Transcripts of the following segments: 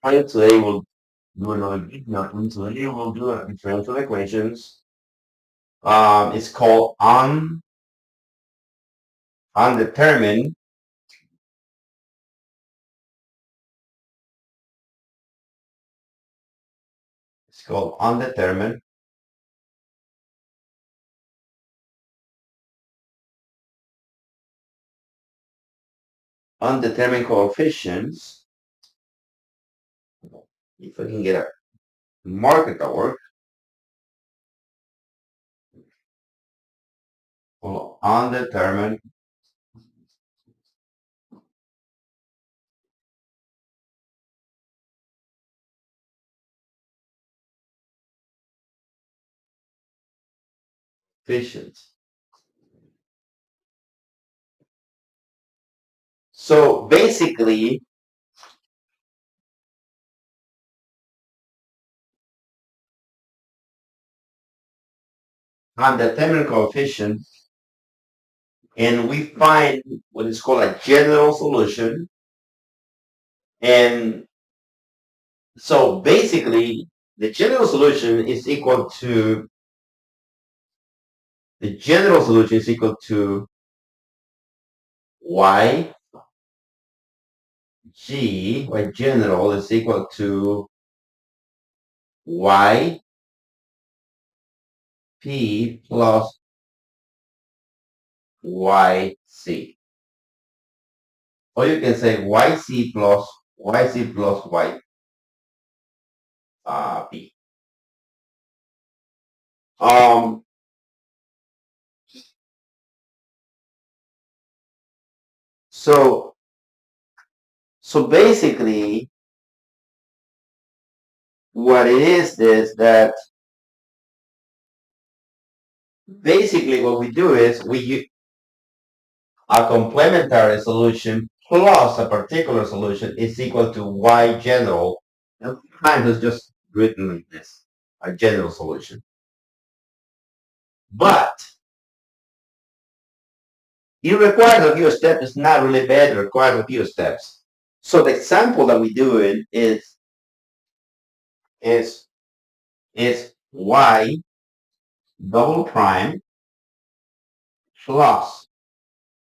And today we'll do another video. And today we'll do a differential equations. It's called undetermined. It's called undetermined coefficients. If I can get a marker that work, called undetermined coefficients. So basically, undetermined coefficient, and we find what is called a general solution. And so basically, the general solution is equal to y g, y general is equal to y p plus y c. Or you can say yc plus y p. Um, so so basically, what it is that basically what we do is we use a complementary solution plus a particular solution is equal to y general. And sometimes it's just written like this, a general solution. But it requires a few steps. It's not really bad. It requires a few steps. So the example that we do it is y double prime plus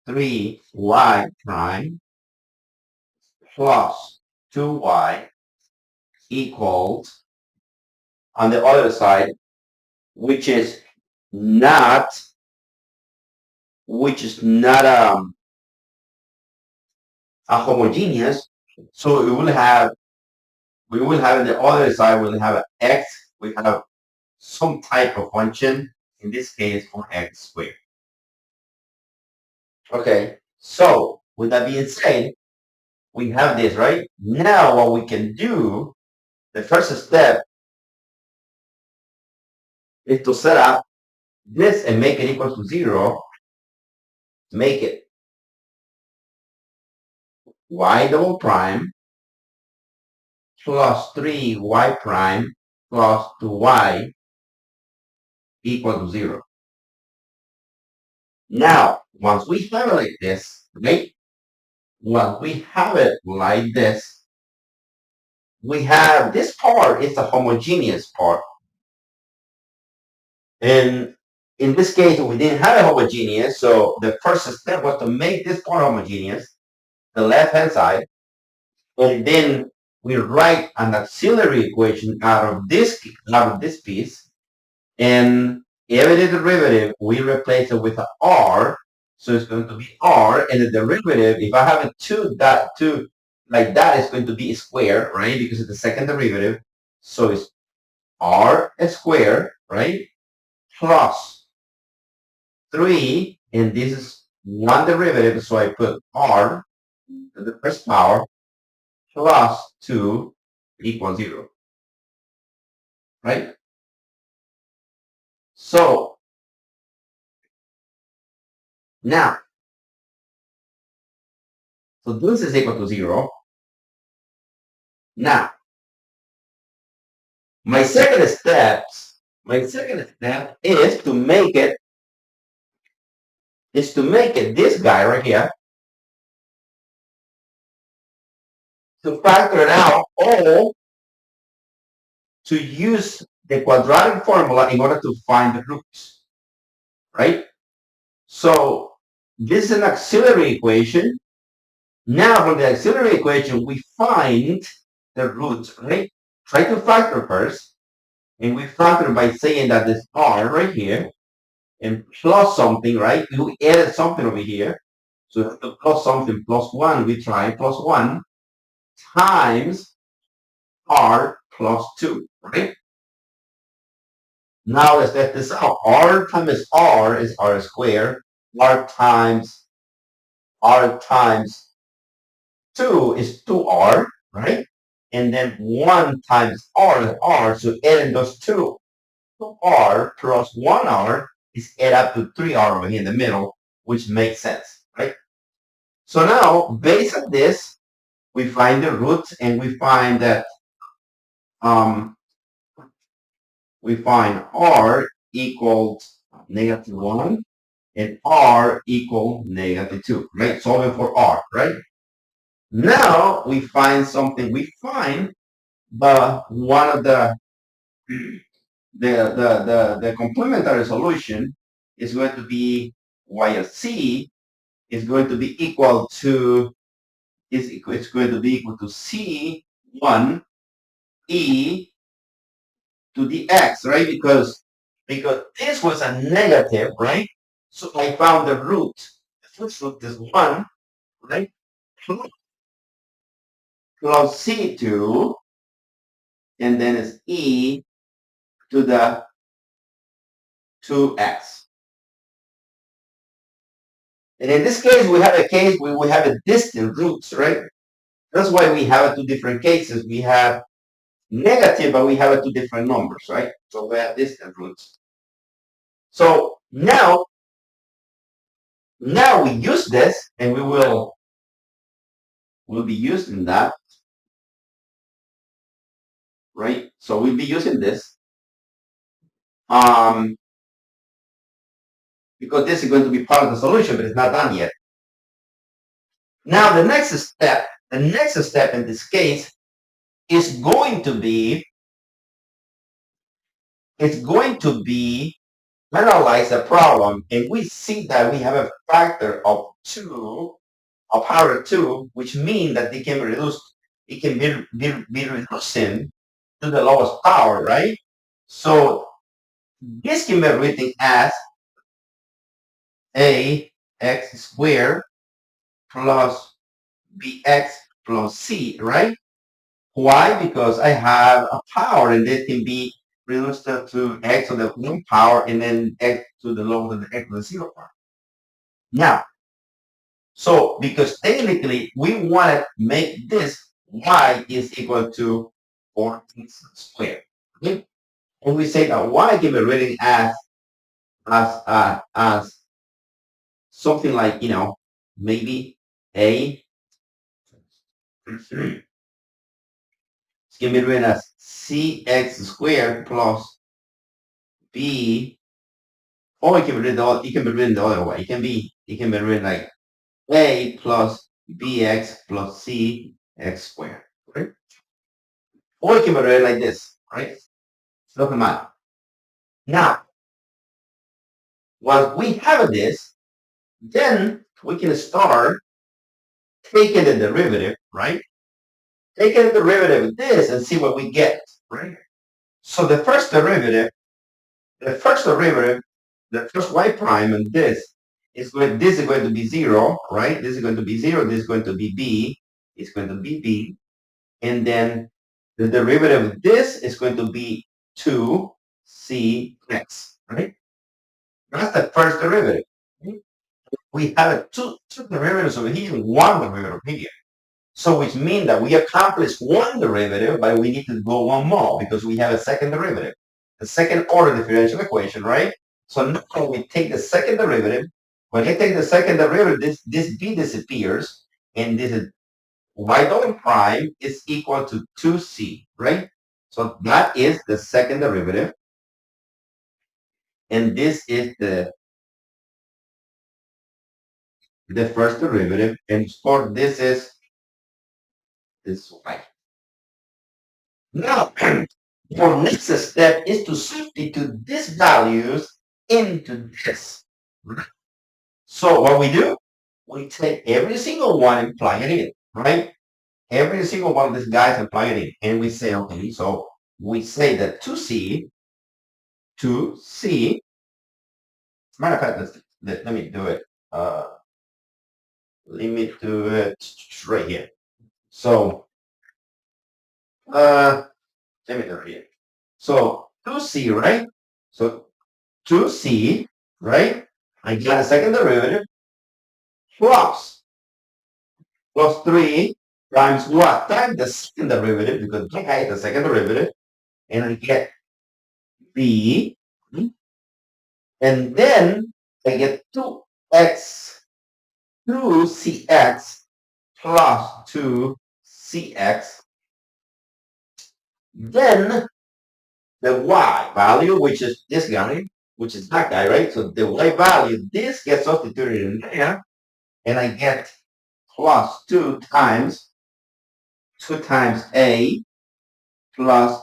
3y prime plus 2y equals on the other side, which is not a homogeneous. So we will have on the other side we'll have an x. We have some type of function, in this case for x squared. Okay, so with that being said, we have this, right? Now what we can do, the first step is to set up this and make it equal to 0. Make it y double prime plus 3y prime plus 2y equal to 0. Now, once we have it like this, right? Once we have it like this, we have this part is a homogeneous part. And in this case, we didn't have a homogeneous, so the first step was to make this part homogeneous, the left-hand side, and then we write an auxiliary equation out of this piece, and every derivative we replace it with an r, so it's going to be r, and the derivative, if I have a two like that, is going to be square, right? Because it's the second derivative, so it's r squared, right? Plus 3, and this is one derivative, so I put r to the first power plus 2 equals 0, right? So now, so this is equal to 0. Now, my second step is to make it this guy right here to factor it out or to use the quadratic formula in order to find the roots, right? So this is an auxiliary equation. Now from the auxiliary equation, we find the roots, right? Try to factor first, and we factor by saying that this r right here, and plus something, right? We added something over here. So we have to plus something, plus 1, we try plus 1 times r plus 2, right? Now let's let this out. R times r is r squared. R times 2 is 2r, right? And then 1 times r is r, so adding those two. 2r plus 1r is add up to 3r over here in the middle, which makes sense, right? So now, based on this, we find the roots and we find that um, we find r equals -1 and r equal -2, right? Solving for r, right? Now we find something. We find one of the complementary solution is going to be y of c is going to be equal to it's going to be equal to c1 e to the x, right? Because this was a negative, right? So I found the root. The first root is 1, right? Plus c2, and then it's e to the 2x. And in this case, we have a case where we have a distant roots, right? That's why we have two different cases. We have negative, but we have two different numbers, right? So we have distant roots. So now we use this, and we'll be using that, right? So we'll be using this because this is going to be part of the solution, but it's not done yet. Now the next step in this case is going to be analyze the problem, and we see that we have a factor of 2, of power 2, which means that they can be reduced. It can be reducing to the lowest power, right? So this can be written as a x squared plus bx plus c, right? Why? Because I have a power, and this can be reduced to x to the 1 power, and then x to the lower than the x to the 0 power. Now, so because technically we want to make this y is equal to 4x squared. Okay? And we say that y can be written as something like, maybe a it can be written as cx squared plus b, or it can be written the other way. It can be written like a plus bx plus cx squared, right? Or it can be written like this, right? Doesn't matter. Now, once we have this, then we can start taking the derivative, right? Taking the derivative of this and see what we get, right? So the first derivative, the first y prime and this is going to be 0, right? This is going to be 0, this is going to be b, it's going to be b, and then the derivative of this is going to be 2cx, right? That's the first derivative. We have two derivatives over here and one derivative over here. So which means that we accomplished one derivative, but we need to go one more because we have a second derivative, the second order differential equation, right? So now we take the second derivative. When I take the second derivative, this b disappears, and this is y double prime is equal to 2c, right? So that is the second derivative, and this is the first derivative, and for this is this y. Now, our next step is to substitute these values into this. So what we do, we take every single one and plug it in, right? Every single one of these guys and plug it in. And we say, okay, so we say that 2C, matter of fact, let me do it. Let me do it right here. So, let me do it here. So 2C, right? So 2C, right? I got a second derivative plus 3 times what? Times the second derivative, because I had the second derivative, and I get B, and then I get 2cx plus 2cx. Then the y value, which is this guy, which is that guy, right? So the y value, this gets substituted in there, and I get plus 2 times a plus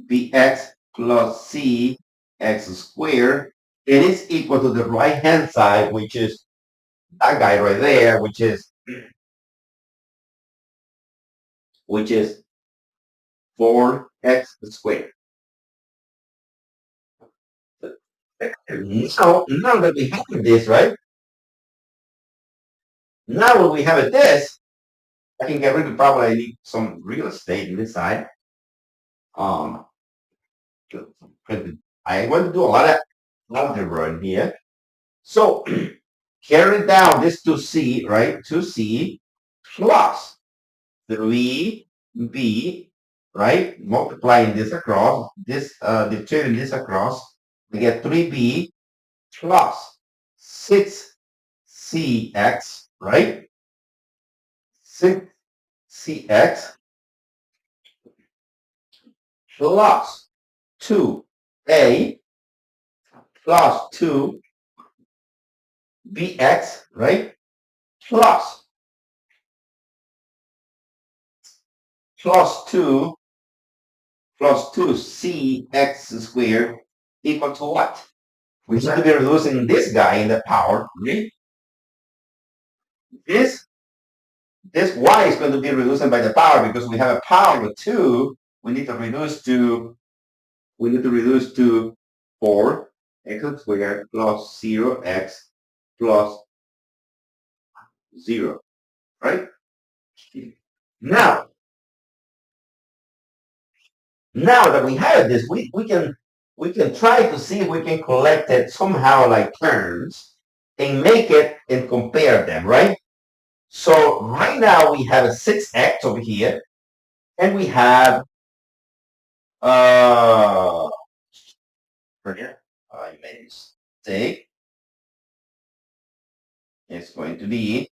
bx plus cx squared. It is equal to the right hand side, which is that guy right there, which is 4x squared. Now that we have this, right? Now when we have it this, I can get rid of probably I need some real estate in this side. Um, I want to do a lot of algebra in here. So carry down this 2c, right? 2c plus 3b, right? Multiplying this across, distributing this across, we get 3b plus 6cx, right? 6cx plus 2a plus 2bx, right? Plus 2 plus 2cx squared equal to what? We should be reducing this guy in the power, right? This y is going to be reduced by the power because we have a power of 2. We need to reduce to 4x squared plus 0x plus 0, right? Now, that we have this, we can try to see if we can collect it somehow like terms and make it and compare them, right? So right now we have a 6x over here, and we have forget, I made a mistake. It's going to be,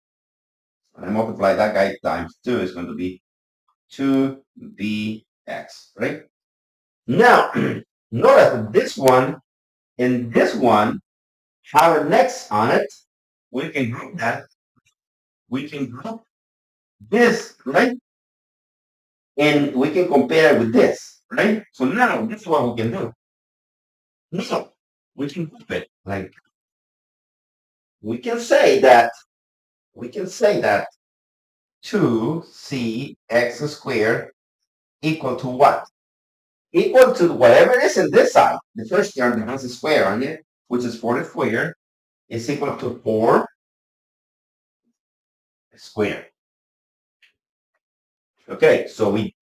when I multiply that guy times 2, it's going to be 2bx, right? Now, notice that this one and this one have an x on it. We can group that. We can group this, right? And we can compare it with this, right? So now, this is what we can do. Now, we can group it. Like, we can say that 2cx squared equal to what? Equal to whatever is in this side. The first term that has a square on it, which is 4 squared, is equal to 4 squared. Okay, so we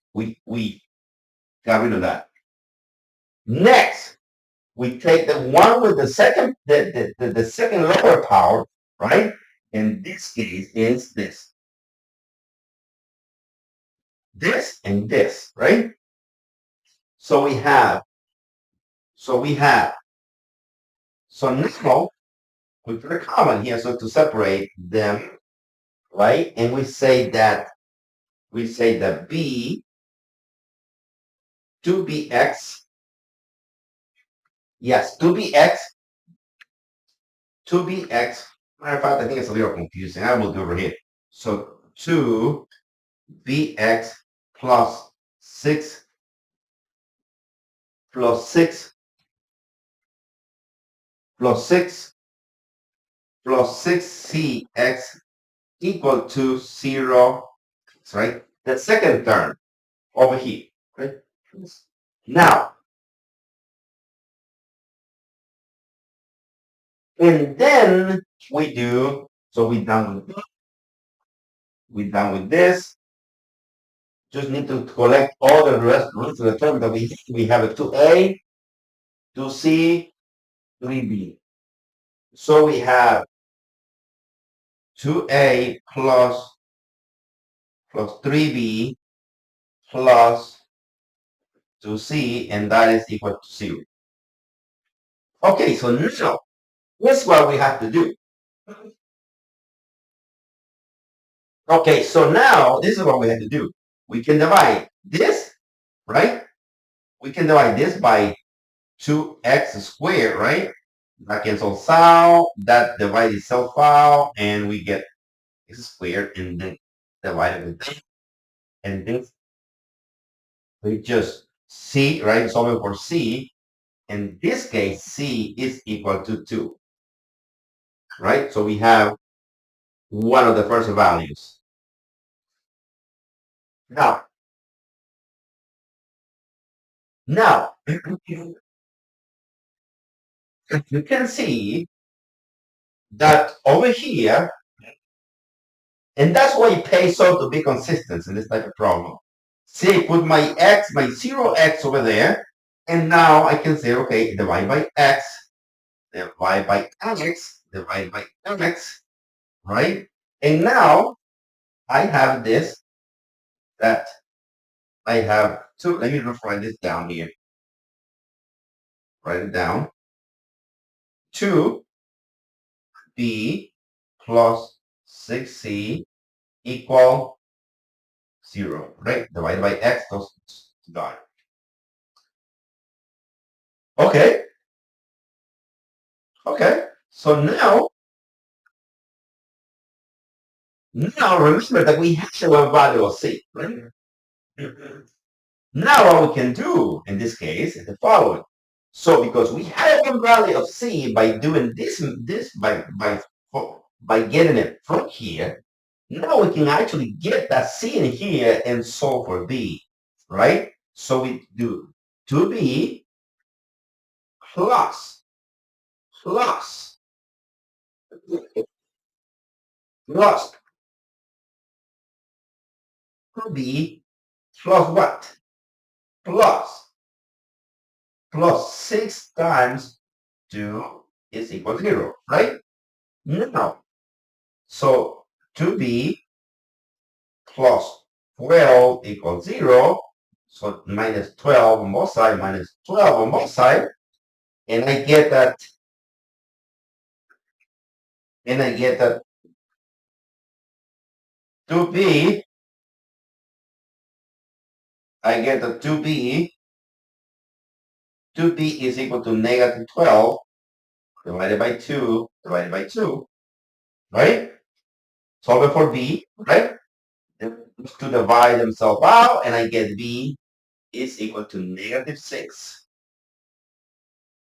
got rid of that. Next, we take the one with the second the second lower power, right? In this case is this and this, right? So we have so now we put a comma here so to separate them, right? And we say that b 2bx, yes, 2bx. Matter of fact, I think it's a little confusing. I will do over here. So 2 bx plus 6 plus 6 plus 6 plus 6cx equal to 0. That's right. The second term over here. Right? Now, and then we do, so we done with this. Just need to collect all the rest of the term that we have a 2a, 2c, 3b. So we have 2a plus 3b plus 2c, and that is equal to 0. Okay, so now, here's what we have to do. Okay, so now this is what we have to do. We can divide this, right? We can divide this by 2x squared, right? That cancels out, that divide itself out, and we get x squared, and then divided with this. And this, we just c, right? Solving for c. In this case, c is equal to 2, right? So we have one of the first values. Now, now, you can see that over here, and that's why it pays off to be consistent in this type of problem. Say, put my x, my 0x over there, and now I can say, okay, divide by x, divide by x, divide by x, right? And now I have this, that I have two, let me just write this down here. Write it down. 2b plus 6c equal 0, right? Divided by x, those gone. Okay, okay. So now remember that we have a value of c, right? Now what we can do in this case is the following. So because we have one value of c by doing this by getting it from here, now we can actually get that c in here and solve for b, right? So we do 2b plus plus plus 2b plus what? Plus 6 times 2 is equal to 0, right? Now, so 2b plus 12 equals 0. So minus 12 on both sides, minus 12 on both sides. And I get that, 2b, I get that 2b is equal to negative 12 divided by 2 divided by 2, right? Solve it for b, right? To divide themselves out, and I get b is equal to negative 6.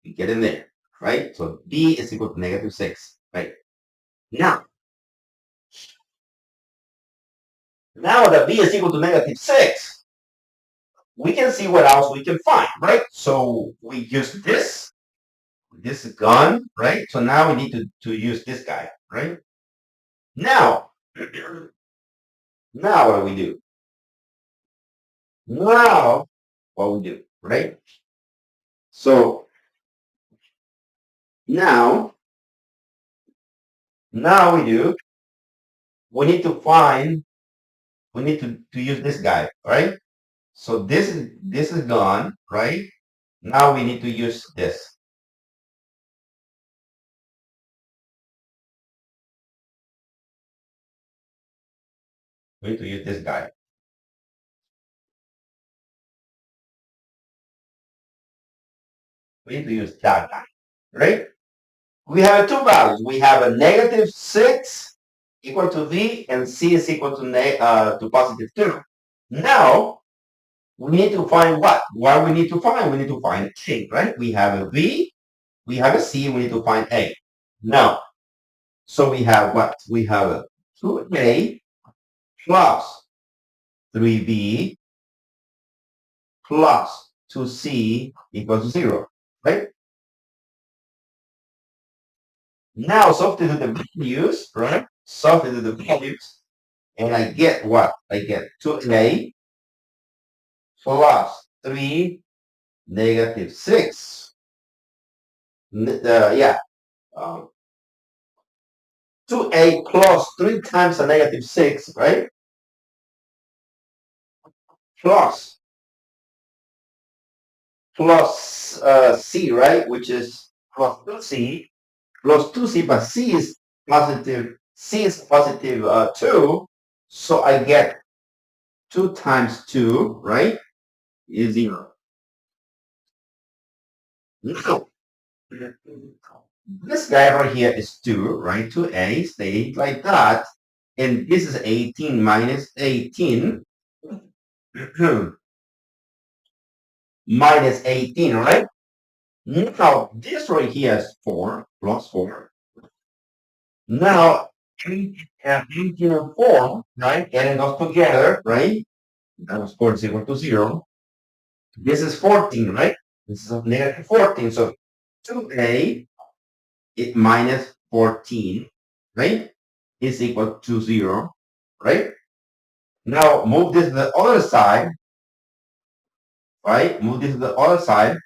You get in there, right? So b is equal to negative 6, right? Now that b is equal to negative 6, we can see what else we can find, right? So we use this. This is gone, right? So now we need to use this guy, right? Now, now what do we do? Now, what we do, right? So now, we do, we need to use this guy, right? So this is gone, right? Now we need to use this. We need to use this guy. We need to use that guy, right? We have two values. We have a negative 6 equal to V and C is equal to positive 2. Now, we need to find what? What we need to find? We need to find A, right? We have a V, we have a C, we need to find A. Now, so we have what? We have a 2A plus 3B plus 2C equals to 0, right? Now substitute the values, right? Substitute the values, and I get what? I get 2A plus 3 negative 6. Yeah, um, 2A plus 3 times a negative 6, right? Plus C, right? Which is plus 2C plus 2C, but C is positive. C is positive 2. So I get 2 times 2, right? Is 0. Now, this guy right here is 2, right? 2A staying like that. And this is 18 minus 18. Minus 18, right? Now, this right here is 4 plus 4. Now, 18 and 4, right? Adding those together, right? That was 4 is equal to 0. This is 14, right? This is a negative 14. So 2A minus 14, right? Is equal to 0, right? Now, move this to the other side, right? Move this to the other side.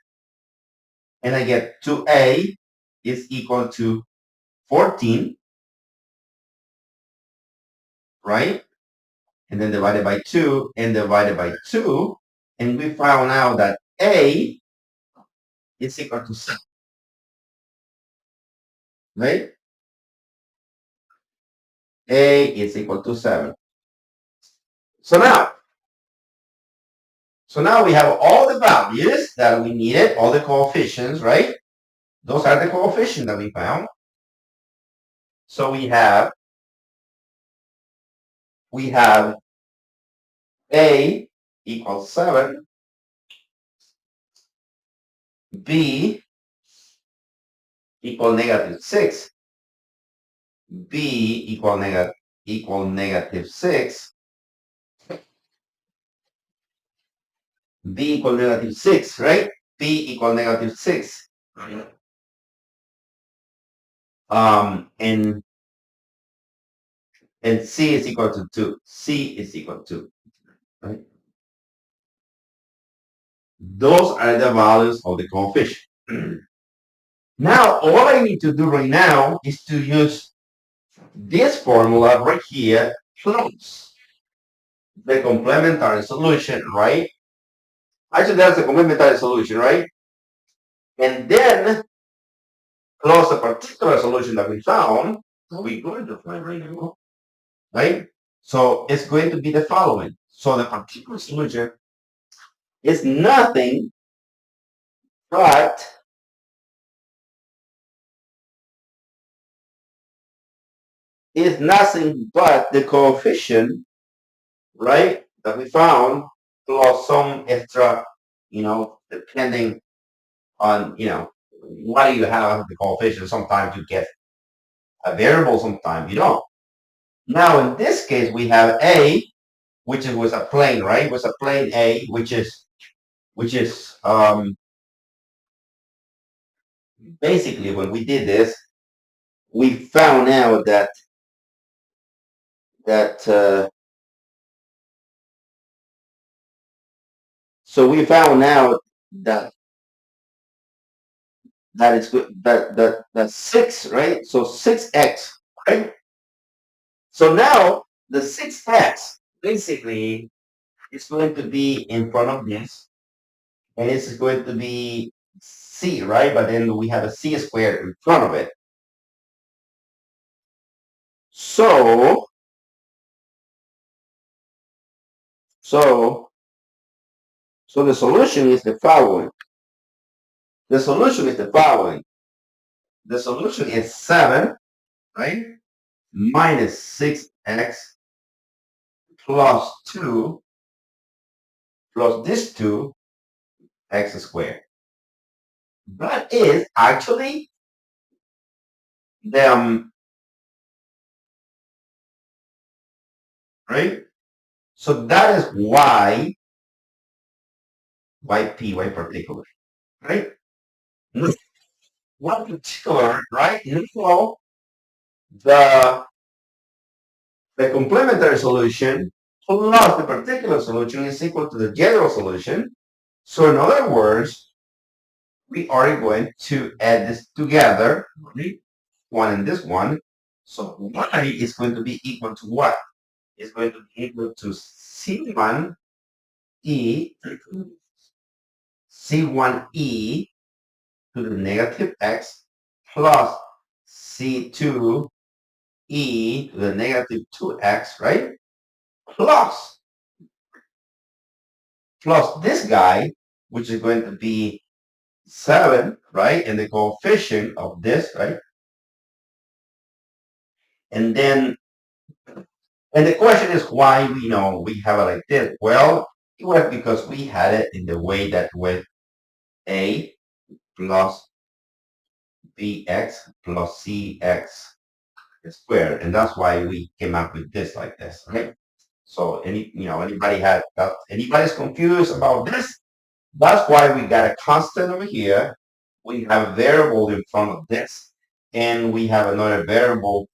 And I get 2A is equal to 14, right? And then divided by 2 and divided by 2. And we found out that A is equal to 7, right? A is equal to 7. So now, we have all the values that we needed, all the coefficients, right? Those are the coefficients that we found. So we have A equals 7, B equal negative 6, B equal negative 6, B equal negative 6, right? B equal negative 6. And C is equal to 2. C is equal to, right? Those are the values of the coefficient. Now, all I need to do right now is to use this formula right here plus the complementary solution, right? Actually, that's the complementary solution, right? And then plus the particular solution that we found, we're going to find right now, right? So it's going to be the following. So the particular solution is nothing but the coefficient, right, that we found plus some extra, depending on, what do you have the coefficient. Sometimes you get a variable, sometimes you don't. Now, in this case, we have A, which was a plane, right? Was a plane A, which is basically when we did this, we found out that so we found out that it's good that 6, right? So 6x, right? So now the 6x basically is going to be in front of this, and this is going to be C, right? But then we have a C squared in front of it. So so the solution is the following. The solution is the following. The solution is 7, right? minus 6x plus 2 plus this 2x squared. That is actually the, right? So that is y particular, right? One particular, right? Now, the, the complementary solution plus the particular solution is equal to the general solution. So in other words, we are going to add this together, right? One and this one. So y is going to be equal to what? It's going to be equal to C1e, C1e to the negative x plus C2e to the negative 2x, right? Plus, plus this guy, which is going to be 7, right? And the coefficient of this, right? And then, and the question is why we know we have it like this. Well, it was because we had it in the way that with a plus bx plus cx squared, and that's why we came up with this like this, right? So anybody had that, anybody's confused about this? That's why we got a constant over here. We have a variable in front of this, and we have another variable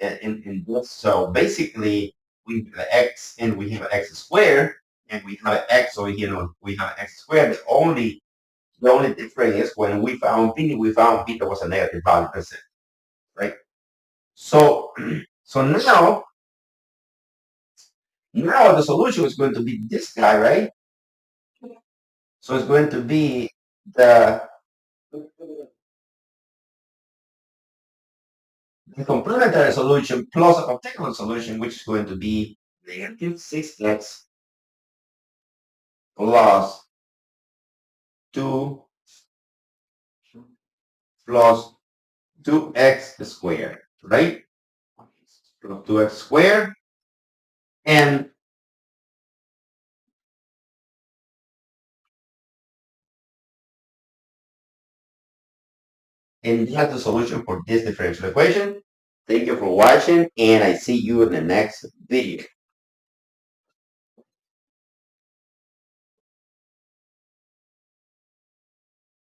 in this. So basically, we have an x and we have an x squared, and we have an x over here. We have an x squared. The only difference is when we found beta was a negative value. That's it, right? So so now the solution is going to be this guy, right? So it's going to be the complementary solution plus a particular solution, which is going to be negative 6x plus 2 plus 2x squared, right? Plus 2x squared. And that's the solution for this differential equation. Thank you for watching, and I see you in the next video.